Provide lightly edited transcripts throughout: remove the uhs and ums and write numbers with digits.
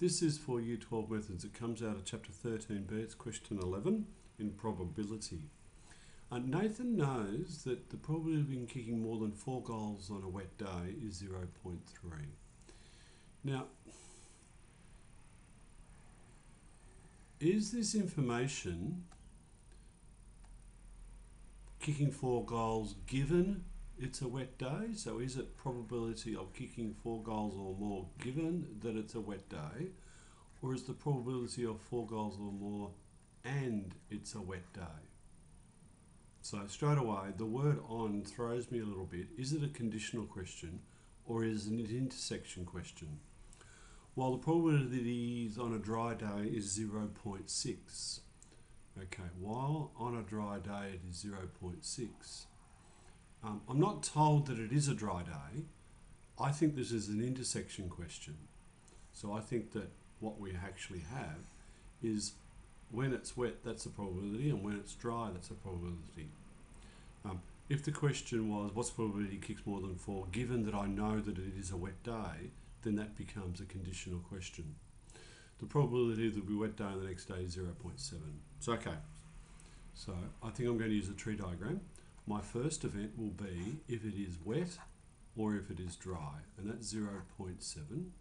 This is for Year 12 methods. It comes out of chapter 13b. It's question 11 in probability. Nathan knows that the probability of kicking more than 4 goals on a wet day is 0.3. Now, is this information kicking 4 goals given it's a wet day? So is it probability of kicking 4 goals or more given that it's a wet day? Or is the probability of 4 goals or more and it's a wet day? So straight away, the word on throws me a little bit. Is it a conditional question or is it an intersection question? Well, the probability on a dry day is 0.6. Okay, while on a dry day it is 0.6. I'm not told that it is a dry day. I think this is an intersection question. So I think that what we actually have is when it's wet, that's a probability, and when it's dry, that's a probability. If the question was, what's the probability kicks more than 4, given that I know that it is a wet day, then that becomes a conditional question. The probability that it will be a wet day and the next day is 0.7. So, okay. So I think I'm going to use a tree diagram. My first event will be if it is wet or if it is dry, and that's 0.7.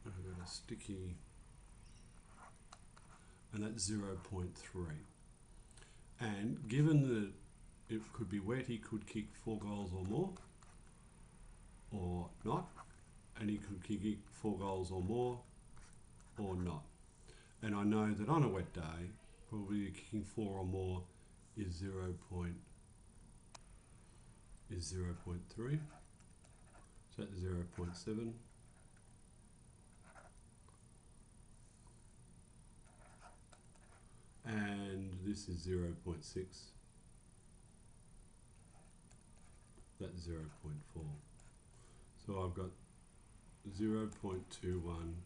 I've got a sticky, and that's 0.3. And given that it could be wet, he could kick 4 goals or more, or not, and he could kick 4 goals or more, or not. And I know that on a wet day, probably kicking 4 or more is 0.3. So that's 0.7. And this is 0.6. That's 0.4. So I've got 0.21,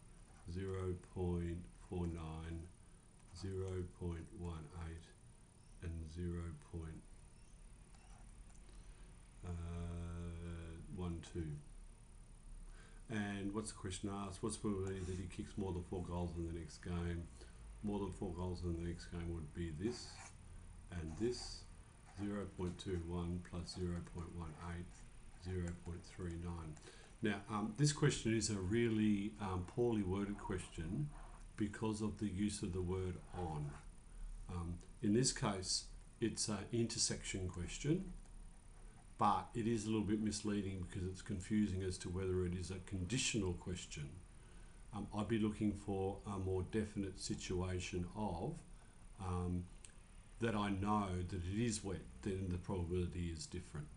0.49, 0.18, and 0.12. And what's the question asked? What's the probability that he kicks more than 4 goals in the next game? More than 4 goals in the next game would be this and this. 0.21 plus 0.18, 0.39. Now, this question is a really poorly worded question because of the use of the word on. In this case, it's an intersection question, but it is a little bit misleading because it's confusing as to whether it is a conditional question. I'd be looking for a more definite situation of that I know that it is wet, then the probability is different.